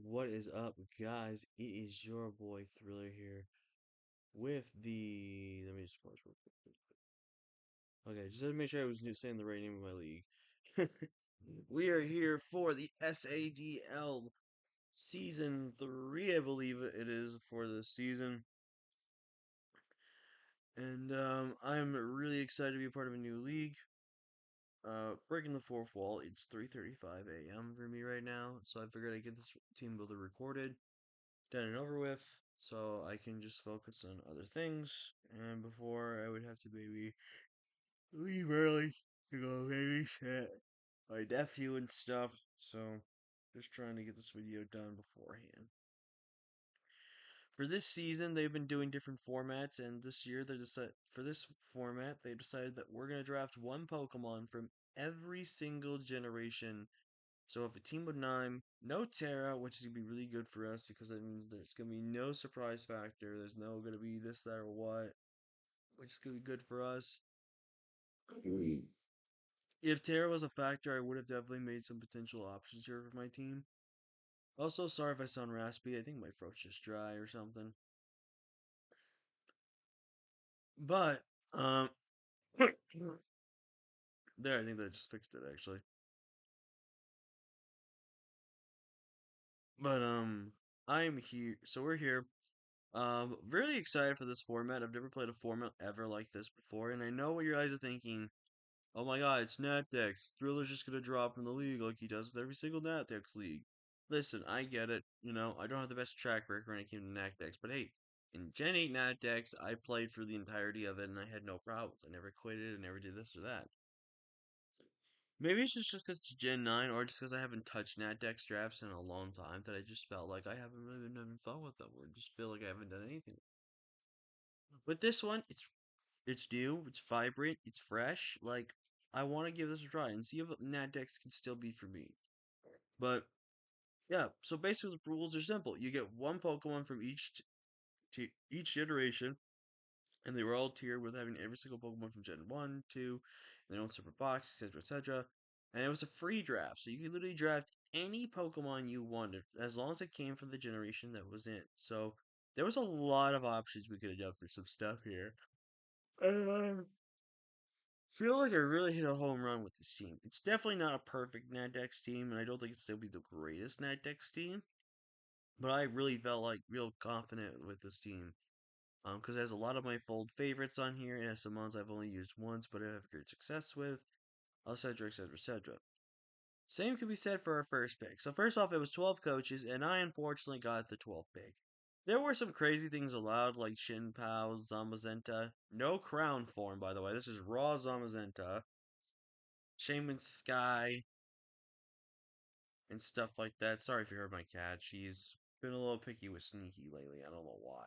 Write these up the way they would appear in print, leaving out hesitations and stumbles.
What is up, guys? It is your boy Thriller here with the. Let me just pause real quick. Okay, just to make sure I was saying the right name of my league. We are here for the SADL Season 3, I believe it is for this season. And I'm really excited to be a part of a new league. Breaking the fourth wall. It's 3:35 a.m. for me right now, so I figured I'd get this team builder recorded, done and over with, so I can just focus on other things. And before I would have to maybe leave early to go babysit my nephew and stuff. So just trying to get this video done beforehand. For this season, they've been doing different formats, and this year they decided for this format they decided that we're gonna draft one Pokemon from every single generation. So if a team of 9, no Terra, which is gonna be really good for us because that means there's gonna be no surprise factor. There's no gonna be this, that, or what, which is gonna be good for us. If Terra was a factor, I would have definitely made some potential options here for my team. Also, sorry if I sound raspy. I think my throat's just dry or something. But there, I think that just fixed it actually. But I'm here. So we're here. Really excited for this format. I've never played a format ever like this before, and I know what your guys are thinking. Oh my god, it's Natdex. Thriller's just gonna drop from the league like he does with every single Natdex league. Listen, I get it. I don't have the best track record when it came to Natdex, but hey, in Gen 8 Natdex, I played for the entirety of it and I had no problems. I never quitted, I never did this or that. Maybe it's just because it's Gen 9, or just because I haven't touched Natdex drafts in a long time that I just felt like I haven't really been having fun with them, or just feel like I haven't done anything. With this one, it's new, it's vibrant, it's fresh. Like, I want to give this a try and see if Natdex can still be for me. But yeah, so basically the rules are simple. You get one Pokemon from each generation, and they were all tiered with having every single Pokemon from Gen 1, 2, in their own separate box, etc., etc. And it was a free draft, so you could literally draft any Pokemon you wanted, as long as it came from the generation that was in. So there was a lot of options we could have done for some stuff here. I feel like I really hit a home run with this team. It's definitely not a perfect Natdex team, and I don't think it'll still be the greatest Natdex team. But I really felt like real confident with this team. Because it has a lot of my fold favorites on here. It has some ones I've only used once, but I have great success with, etc., etc., etc. Same could be said for our first pick. So first off, it was 12 coaches, and I unfortunately got the 12th pick. There were some crazy things allowed, like Shin Pao, Zamazenta. No crown form, by the way. This is raw Zamazenta. Shaman Sky, and stuff like that. Sorry if you heard my cat. She's been a little picky with Sneaky lately. I don't know why.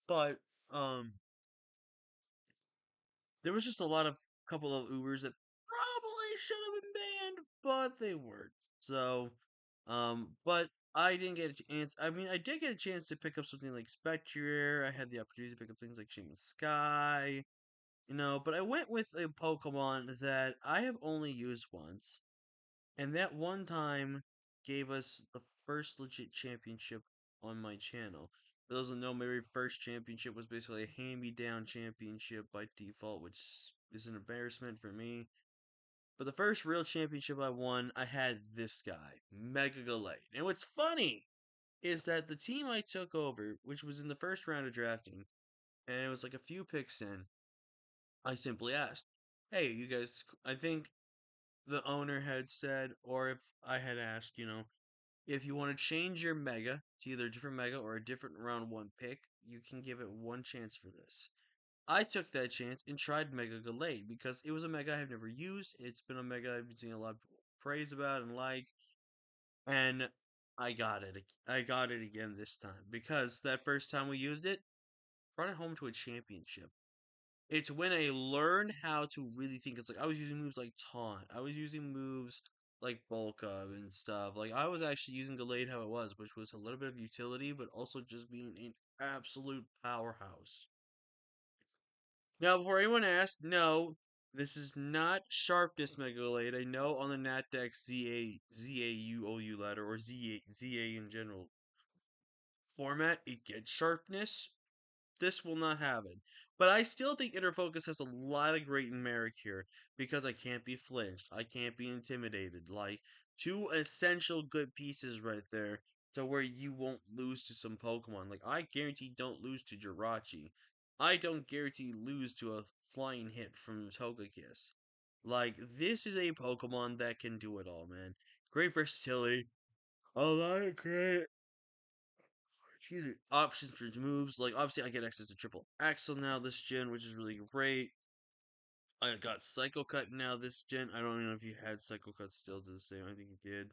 But, there was just a lot of couple of Ubers that probably should have been banned, but they weren't. So, but I didn't get a chance. I mean, I did get a chance to pick up something like Spectre. I had the opportunity to pick up things like Shaman Sky, but I went with a Pokemon that I have only used once, and that one time gave us the first legit championship on my channel. For those who know, my very first championship was basically a hand-me-down championship by default, which is an embarrassment for me. But the first real championship I won, I had this guy, Mega Gallade. And what's funny is that the team I took over, which was in the first round of drafting, and it was like a few picks in, I simply asked, hey, you guys, I think the owner had said, or if I had asked, if you want to change your mega to either a different mega or a different round one pick, you can give it one chance for this. I took that chance and tried Mega Gallade because it was a mega I've never used. It's been a mega I've been seeing a lot of people praise about and like, and I got it. I got it again this time because that first time we used it, brought it home to a championship. It's when I learned how to really think. It's like I was using moves like Taunt. I was using moves like Bulk Up and stuff. Like I was actually using Gallade how it was, which was a little bit of utility, but also just being an absolute powerhouse. Now, before anyone asks, no, This is not Sharpness Megalade. I know on the NatDex ZAUOU ladder or ZA in general format, it gets Sharpness. This will not have it. But I still think Inner Focus has a lot of great numeric here because I can't be flinched. I can't be intimidated. Like, two essential good pieces right there to where you won't lose to some Pokemon. Like, I guarantee don't lose to Jirachi. I don't guarantee lose to a flying hit from Togekiss. Like, this is a Pokemon that can do it all, man. Great versatility. A lot of great excuse me, options for moves. Like obviously, I get access to triple axle now this gen, which is really great. I got Psycho Cut now this gen. I don't even know if you had Psycho Cut still to the same. I think you did,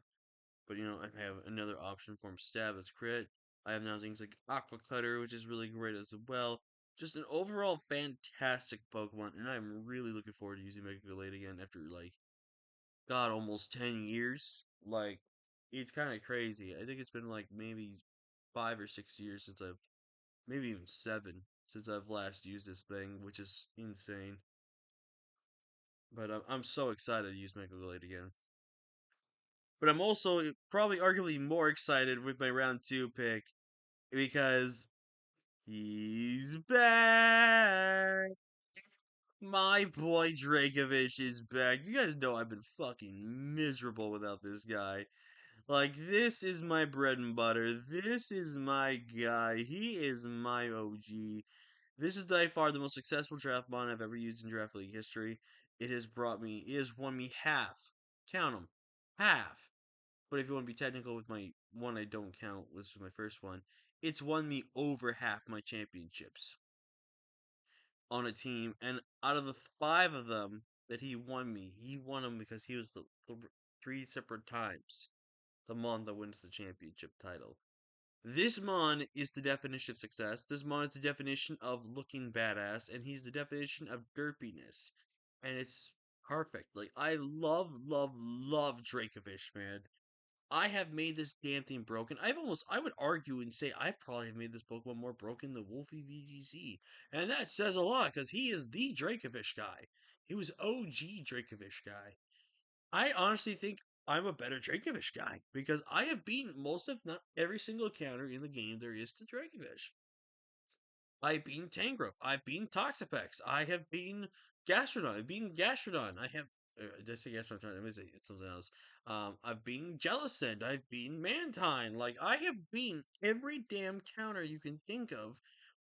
but I have another option for him. Stab as crit. I have now things like Aqua Cutter, which is really great as well. Just an overall fantastic Pokemon, and I'm really looking forward to using Mega Gallade again after like God almost 10 years. Like it's kind of crazy. I think it's been like maybe 5 or 6 years since I've maybe even 7 since I've last used this thing, which is insane. But I'm so excited to use Mega Blade again. But I'm also probably arguably more excited with my round 2 pick because he's back. My boy Dragovich is back. You guys know I've been fucking miserable without this guy. Like, this is my bread and butter. This is my guy. He is my OG. This is by far the most successful draft bond I've ever used in draft league history. It has won me half. Count them, half. But if you want to be technical with my one I don't count, which was my first one, it's won me over half my championships on a team. And out of the 5 of them that he won them because he was the 3 separate times the Mon that wins the championship title. This Mon is the definition of success. This Mon is the definition of looking badass, and he's the definition of derpiness. And it's perfect. Like, I love, love, love Dracovish, man. I have made this damn thing broken. I would argue and say I probably have made this Pokemon more broken than Wolfie VGC. And that says a lot, because he is the Dracovish guy. He was OG Dracovish guy. I honestly think I'm a better Dracovish guy because I have beaten most, if not every single counter in the game there is to Dracovish. I've beaten Tangrowth. I've beaten Toxapex. I have beaten Gastrodon. I've beaten Gastrodon. I have. Did I say Gastrodon? I'm trying to say it's something else. I've beaten Jellicent. I've beaten Mantine. Like, I have beaten every damn counter you can think of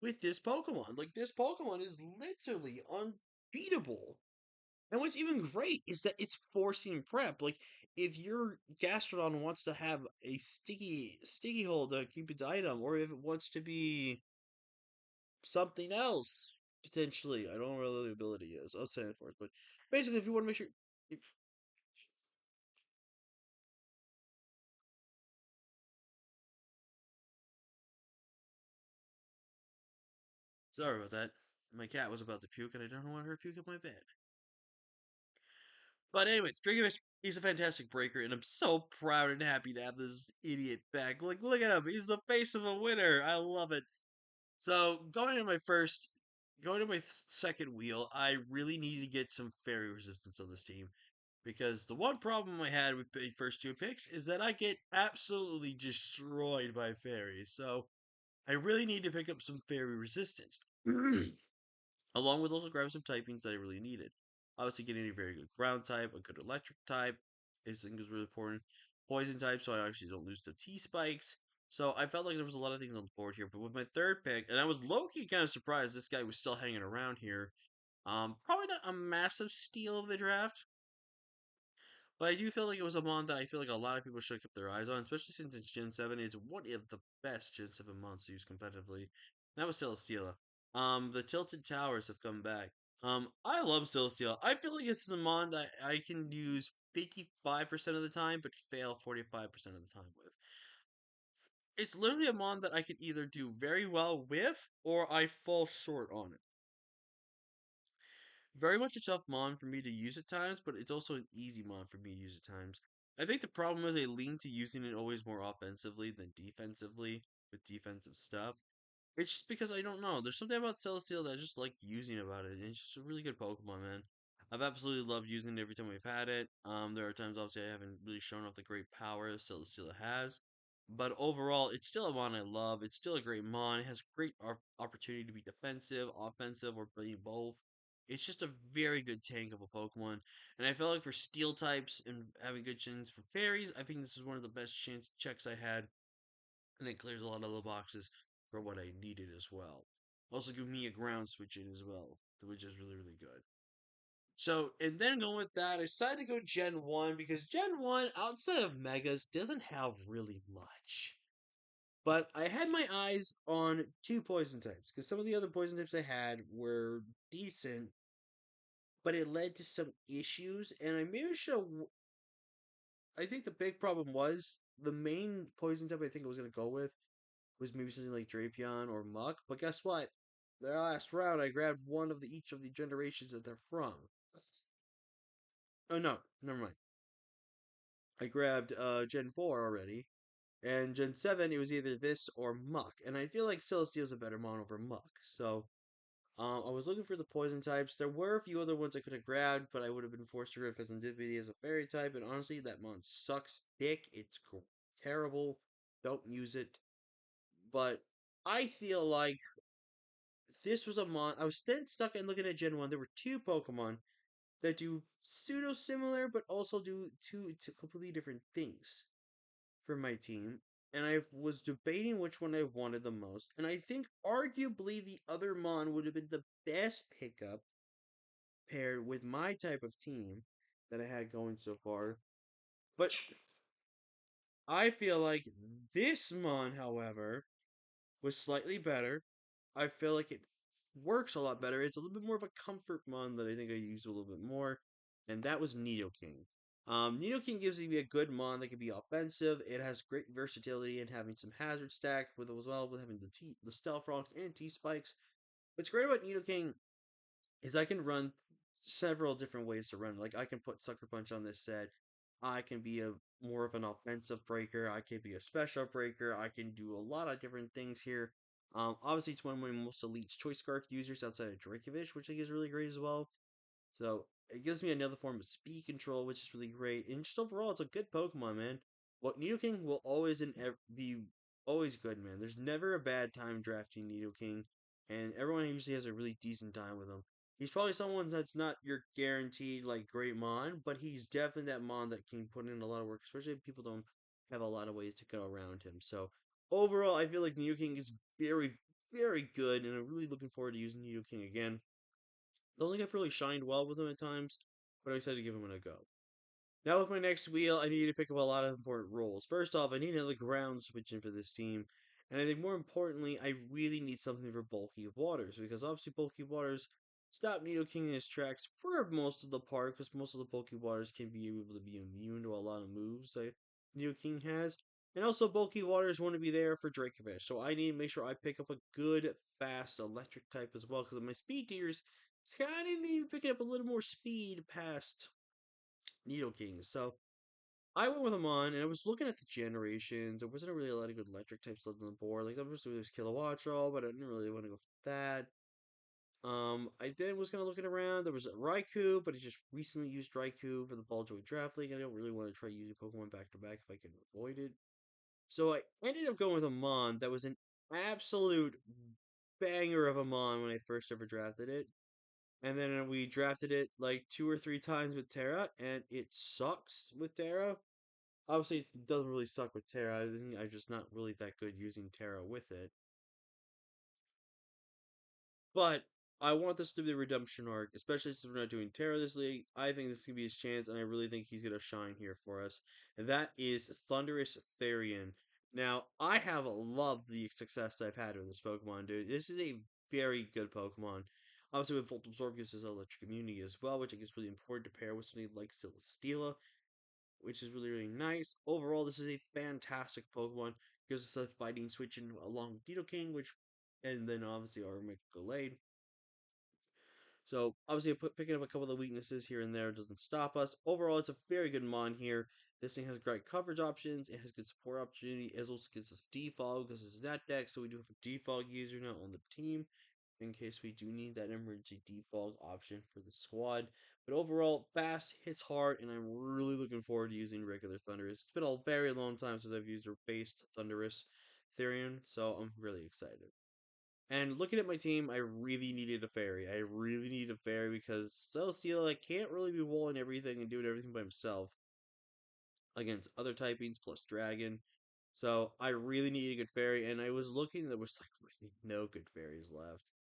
with this Pokemon. Like, this Pokemon is literally unbeatable. And what's even great is that it's forcing prep. Like, if your Gastrodon wants to have a sticky hold to keep its item, or if it wants to be something else, potentially. I don't know what the ability is. I'll say it for it. But basically, if you want to make sure. If, sorry about that. My cat was about to puke, and I don't want her to puke in my bed. But anyways, Dracovish, he's a fantastic breaker, and I'm so proud and happy to have this idiot back. Like, look at him. He's the face of a winner. I love it. So going to my second wheel, I really needed to get some fairy resistance on this team because the one problem I had with the first 2 picks is that I get absolutely destroyed by fairies. So I really need to pick up some fairy resistance, along with also grab some typings that I really needed. Obviously, getting a very good ground type, a good electric type, I think is really important. Poison type, so I actually don't lose the T spikes. So I felt like there was a lot of things on the board here. But with my third pick, and I was low key kind of surprised this guy was still hanging around here. Probably not a massive steal of the draft, but I do feel like it was a mon that I feel like a lot of people should keep their eyes on, especially since it's Gen 7. It's one of the best Gen 7 mons to use competitively. That was Celesteela. The Tilted Towers have come back. I love Celesteela. I feel like this is a mon that I can use 55% of the time, but fail 45% of the time with. It's literally a mon that I can either do very well with, or I fall short on it. Very much a tough mon for me to use at times, but it's also an easy mon for me to use at times. I think the problem is I lean to using it always more offensively than defensively with defensive stuff. It's just because I don't know. There's something about Celesteal that I just like using about it. And it's just a really good Pokemon, man. I've absolutely loved using it every time we've had it. There are times obviously I haven't really shown off the great power that Celesteela has, but overall it's still a mon I love. It's still a great mon. It has great opportunity to be defensive, offensive, or be both. It's just a very good tank of a Pokemon, and I feel like for steel types and having good chins for fairies, I think this is one of the best chins checks I had, and it clears a lot of the boxes for what I needed as well. Also give me a ground switch in as well, which is really really good. So, and then going with that, I decided to go Gen 1 because Gen 1, outside of Megas, doesn't have really much. But I had my eyes on two poison types because some of the other poison types I had were decent, but it led to some issues. And I maybe should. I think the big problem was the main poison type I think I was going to go with was maybe something like Drapion or Muck. But guess what? The last round, I grabbed one of each of the generations that they're from. Oh no, never mind. I grabbed Gen 4 already, and Gen 7 it was either this or Muck, and I feel like Celesteel's a better mon over Muck. So I was looking for the poison types. There were a few other ones I could have grabbed, but I would have been forced to rip as Indivity as a fairy type, and honestly, that mon sucks dick. It's terrible. Don't use it. But I feel like this was a mon. I was then stuck in looking at Gen 1. There were two Pokemon that do pseudo similar, but also do two completely different things for my team, and I was debating which one I wanted the most. And I think arguably the other Mon would have been the best pickup paired with my type of team that I had going so far. But I feel like this Mon, however, was slightly better. I feel like it works a lot better. It's a little bit more of a comfort Mon that I think I use a little bit more, and that was Nidoking. Nidoking gives you a good Mon that can be offensive. It has great versatility in having some hazard stack with as well with having the stealth rocks and T spikes. What's great about Nidoking is I can run several different ways to run. Like I can put Sucker Punch on this set. I can be a more of an offensive breaker. I can be a special breaker. I can do a lot of different things here. Obviously, it's one of my most elite choice scarf users outside of Dracovish, which I think is really great as well. So it gives me another form of speed control, which is really great. And just overall, it's a good Pokemon, man. What Nidoking will always be always good, man. There's never a bad time drafting Nidoking, and everyone usually has a really decent time with him. He's probably someone that's not your guaranteed like great Mon, but he's definitely that Mon that can put in a lot of work, especially if people don't have a lot of ways to get around him. So overall, I feel like Nidoking is very, very good, and I'm really looking forward to using Nidoking again. Don't think I've really shined well with him at times, but I decided to give him a go. Now with my next wheel, I need to pick up a lot of important roles. First off, I need another ground switching for this team. And I think more importantly, I really need something for bulky waters, because obviously bulky waters stop Nidoking in his tracks for most of the part, because most of the bulky waters can be able to be immune to a lot of moves that Nidoking has. And also bulky waters want to be there for Dracovish, so I need to make sure I pick up a good, fast electric type as well, because my speed tiers kind of need to pick up a little more speed past Nidoking. So I went with him on, and I was looking at the generations. There wasn't really a lot of good electric types left on the board. Like, obviously, there's Kilowatt, but I didn't really want to go for that. I then was kind of looking around. There was a Raikou, but I just recently used Raikou for the Ball Joy Draft League. I don't really want to try using Pokemon back to back if I can avoid it. So I ended up going with a Mon that was an absolute banger of a Mon when I first ever drafted it. And then we drafted it like two or three times with Terra, and it sucks with Terra. Obviously, it doesn't really suck with Terra. I think I'm just not really that good using Terra with it. But I want this to be the redemption arc, especially since we're not doing Terra this league. I think this can be his chance, and I really think he's going to shine here for us. And that is Thunderous Therian. Now, I have loved the success I've had with this Pokemon, dude. This is a very good Pokemon. Obviously, with Volt Absorb gives us electric immunity as well, which I think is really important to pair with something like Celesteela, which is really, really nice. Overall, this is a fantastic Pokemon. Gives us a fighting switch in along with Nidoking, which, and then obviously our Gallade. So obviously, picking up a couple of the weaknesses here and there doesn't stop us. Overall, it's a very good mon here. This thing has great coverage options. It has good support opportunity. It also gives us defog because it's that deck. So we do have a defog user now on the team in case we do need that emergency defog option for the squad. But overall, fast, hits hard, and I'm really looking forward to using regular Thundurus. It's been a very long time since I've used a based Thundurus Therian, so I'm really excited. And looking at my team, I really needed a fairy. I really need a fairy because Celestial, I can't really be walling everything and doing everything by himself against other typings plus dragon. So I really needed a good fairy, and I was looking, there was like really no good fairies left.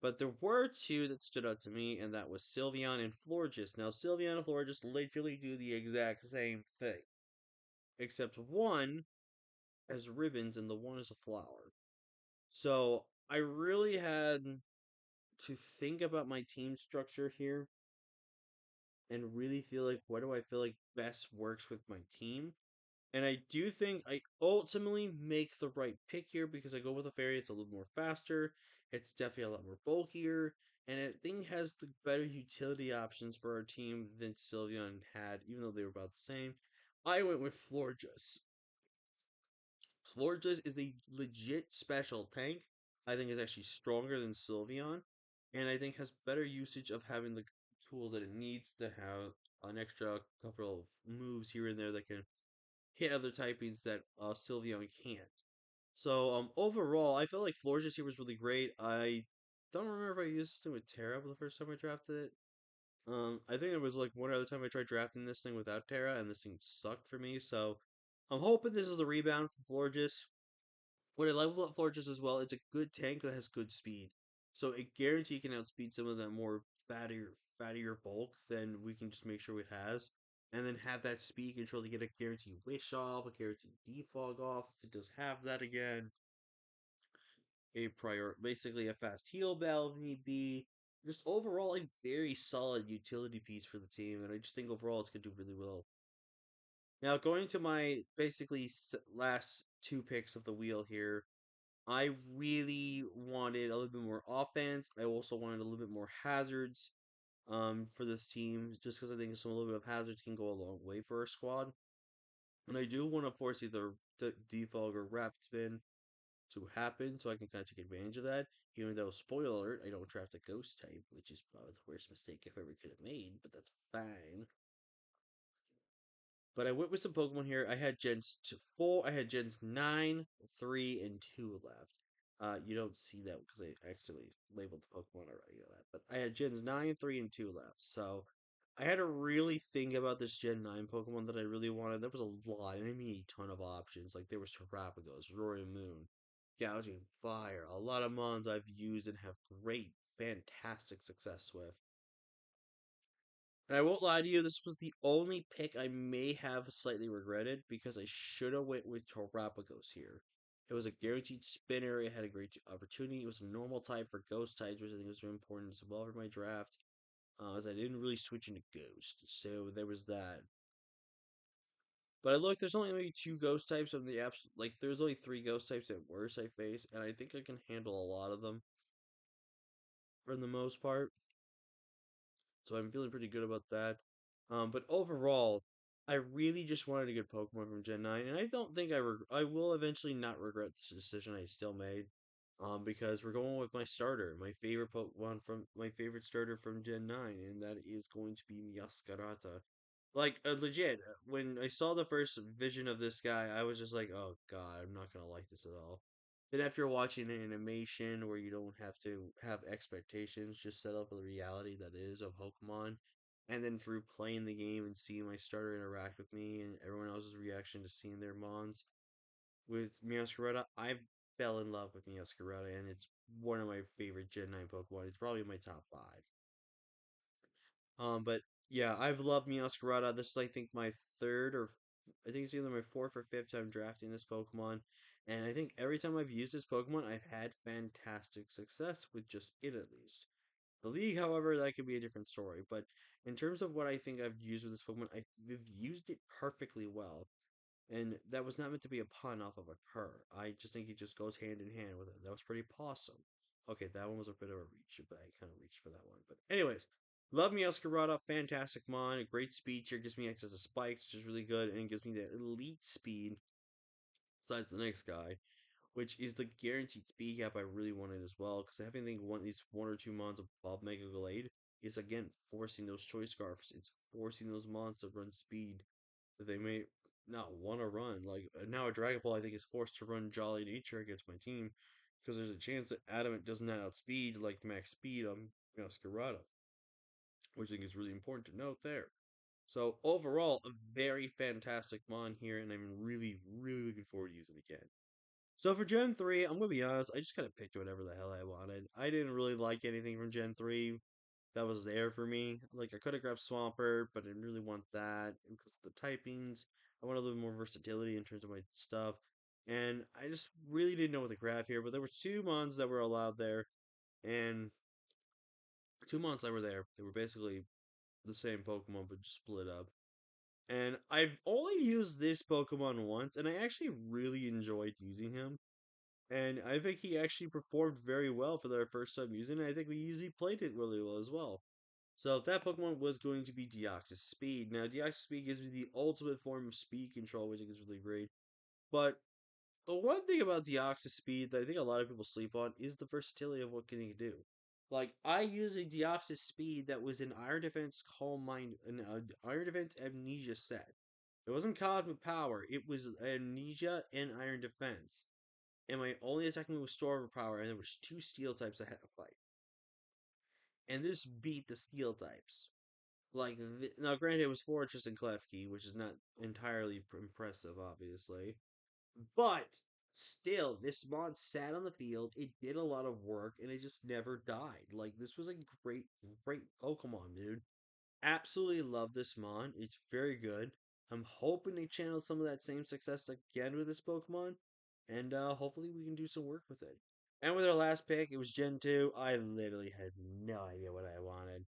But there were two that stood out to me, and that was Sylveon and Florges. Now, Sylveon and Florges literally do the exact same thing, except one has ribbons and the one is a flower. So I really had to think about my team structure here and really feel like what do I feel like best works with my team. And I do think I ultimately make the right pick here because I go with a fairy. It's a little more faster. It's definitely a lot more bulkier. And I think has the better utility options for our team than Sylveon had, even though they were about the same. I went with Florges. Florges is a legit special tank. I think it's actually stronger than Sylveon. And I think has better usage of having the tool that it needs to have an extra couple of moves here and there that can hit other typings that Sylveon can't. So overall, I felt like Florges here was really great. I don't remember if I used this thing with Terra the first time I drafted it. I think it was like one other time I tried drafting this thing without Terra, and this thing sucked for me. So I'm hoping this is the rebound for Florges. What I love about Florges as well, it's a good tank that has good speed. So it guarantee can outspeed some of that more fattier bulk than we can just make sure it has. And then have that speed control to get a guaranteed wish off, a guaranteed defog off, since it does have that again. Basically a fast heal bell if need be. Just overall a very solid utility piece for the team, and I just think overall it's gonna do really well. Now going to my basically last two picks of the wheel here, I really wanted a little bit more offense. I also wanted a little bit more hazards for this team, just because I think some a little bit of hazards can go a long way for our squad. And I do want to force either defog or rapid spin to happen, so I can kind of take advantage of that. Even though, spoiler alert, I don't draft a ghost type, which is probably the worst mistake I ever could have made, but that's fine. But I went with some Pokemon here. I had I had Gens 9, 3, and 2 left. You don't see that because I accidentally labeled the Pokemon already. But I had Gens 9, 3, and 2 left. So I had to really think about this Gen 9 Pokemon that I really wanted. There was a lot, and I mean a ton of options. Like there was Terrapagos, Roaring Moon, Gouging Fire, a lot of mons I've used and have great, fantastic success with. And I won't lie to you, this was the only pick I may have slightly regretted because I should have went with Terrapagos here. It was a guaranteed spinner. It had a great opportunity. It was a normal type for ghost types, which I think was very important as well for my draft, as I didn't really switch into ghost. So there was that. But I looked, there's only maybe two ghost types of the apps. Like, there's only three ghost types at worst I face, and I think I can handle a lot of them for the most part. So I'm feeling pretty good about that. But overall, I really just wanted a good Pokemon from Gen 9, and I don't think I will eventually not regret this decision I still made. Because we're going with my starter, my favorite Pokemon from my favorite starter from Gen 9, and that is going to be Miascarata. Like, legit, when I saw the first vision of this guy, I was just like, oh god, I'm not gonna like this at all. Then after watching an animation where you don't have to have expectations, just set up the reality that is of Pokemon, and then through playing the game and seeing my starter interact with me and everyone else's reaction to seeing their Mons with Meowscarada, I fell in love with Meowscarada, and it's one of my favorite Gen 9 Pokemon. It's probably my top 5. But yeah, I've loved Meowscarada. This is, I think, my third or I think it's either my fourth or fifth time drafting this Pokemon. And I think every time I've used this Pokemon, I've had fantastic success with just it at least. The league, however, that could be a different story. But in terms of what I think I've used with this Pokemon, I've used it perfectly well. And that was not meant to be a pun off of a purr. I just think it just goes hand in hand with it. That was pretty awesome. Okay, that one was a bit of a reach, but I kind of reached for that one. But anyways, love me Escarada, fantastic mon, great speed tier, gives me access to spikes, which is really good, and gives me that elite speed besides the next guy, which is the guaranteed speed cap I really wanted as well, because I think one at least one or two mons above Mega Glade is again forcing those choice scarfs. It's forcing those mons to run speed that they may not want to run. Like now, a Dragon Ball I think is forced to run Jolly Nature against my team because there's a chance that Adamant does not outspeed like max speed on Masquerada, which I think is really important to note there. So overall, a very fantastic mon here, and I'm really, really looking forward to using it again. So for Gen 3, I'm gonna be honest, I just kind of picked whatever the hell I wanted. I didn't really like anything from Gen 3 that was there for me. Like I could have grabbed Swampert, but I didn't really want that because of the typings. I want a little more versatility in terms of my stuff. And I just really didn't know what to grab here, but there were two mons that were allowed there, and two mons that were there. They were basically the same Pokemon but just split up. And I've only used this Pokemon once, and I actually really enjoyed using him. And I think he actually performed very well for their first time using it. I think we usually played it really well as well. So that Pokemon was going to be Deoxys Speed. Now, Deoxys Speed gives me the ultimate form of speed control, which I think is really great. But the one thing about Deoxys Speed that I think a lot of people sleep on is the versatility of what can he do. Like, I use a Deoxys Speed that was an Iron Defense Calm Mind, an Iron Defense Amnesia set. It wasn't Cosmic Power, it was Amnesia and Iron Defense. And my only attack move was Store Power, and there was two Steel types I had to fight. And this beat the Steel types. Like now, granted, it was Fortress and Klefki, which is not entirely impressive, obviously, but still, this mod sat on the field. It did a lot of work, and it just never died. Like this was a great, great Pokemon, dude. Absolutely love this mon. It's very good. I'm hoping they channel some of that same success again with this Pokemon, and hopefully we can do some work with it. And with our last pick, it was Gen 2. I literally had no idea what I wanted.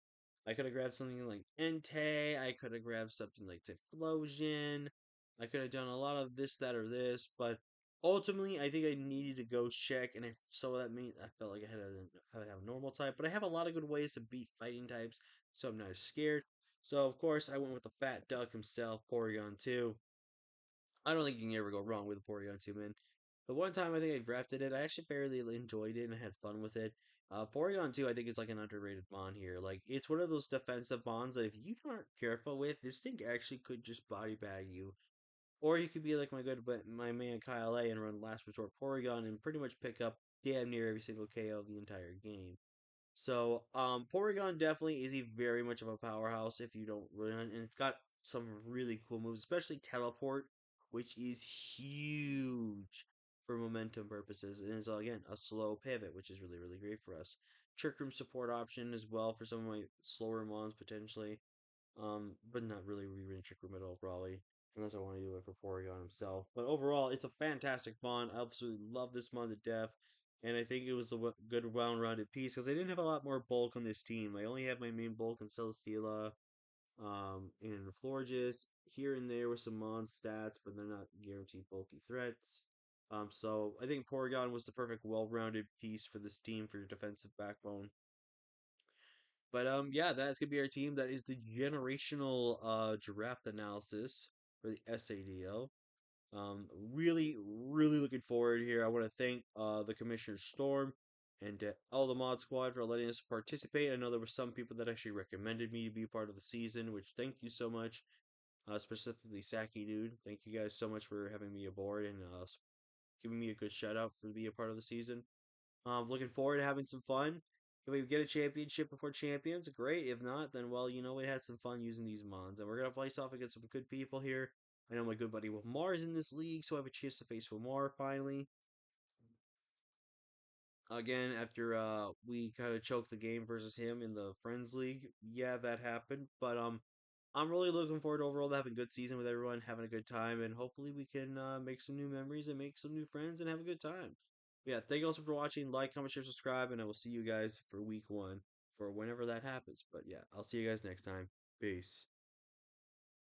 I could have grabbed something like Entei. I could have grabbed something like Typhlosion. I could have done a lot of this, that, or this. But ultimately, I think I needed to go check. And so that means I felt like I would have a normal type. But I have a lot of good ways to beat fighting types. So I'm not as scared. So, of course, I went with the fat duck himself, Porygon 2. I don't think you can ever go wrong with a Porygon 2, man. The one time I think I drafted it, I actually fairly enjoyed it and had fun with it. Porygon 2, I think, is like an underrated Mon here. Like, it's one of those defensive Mons that if you aren't careful with, this thing actually could just body bag you. Or you could be like my man Kyle A and run Last Resort Porygon and pretty much pick up damn near every single KO of the entire game. So, Porygon definitely is a very much of a powerhouse if you don't run, and it's got some really cool moves, especially Teleport, which is huge for momentum purposes, and is again a slow pivot, which is really really great for us. Trick Room support option as well for some of my slower mons potentially. But not really rerun Trick Room at all, probably. Unless I want to do it for Porygon himself. But overall, it's a fantastic mon. I absolutely love this mon to death. And I think it was a good round-rounded piece because I didn't have a lot more bulk on this team. I only had my main bulk in Celesteela, and Florges. Here and there with some mon stats, but they're not guaranteed bulky threats. So I think Porygon was the perfect well-rounded piece for this team for your defensive backbone. But yeah, that's gonna be our team. That is the generational draft analysis for the SADL. Really, really looking forward here. I want to thank the Commissioner Storm and all the mod squad for letting us participate. I know there were some people that actually recommended me to be part of the season, which thank you so much. Specifically Saki dude. Thank you guys so much for having me aboard and giving me a good shout out for being a part of the season. Looking forward to having some fun. If we get a championship before champions, great. If not, then well, we had some fun using these mons, and we're gonna face off against some good people here. I know my good buddy Wilmar is in this league, so I have a chance to face Wilmar finally. Again, after we kind of choked the game versus him in the Friends League. Yeah, that happened, but I'm really looking forward to overall to having a good season with everyone, having a good time, and hopefully we can make some new memories and make some new friends and have a good time. Yeah, thank you also for watching. Like, comment, share, subscribe, and I will see you guys for week 1 for whenever that happens. But yeah, I'll see you guys next time. Peace.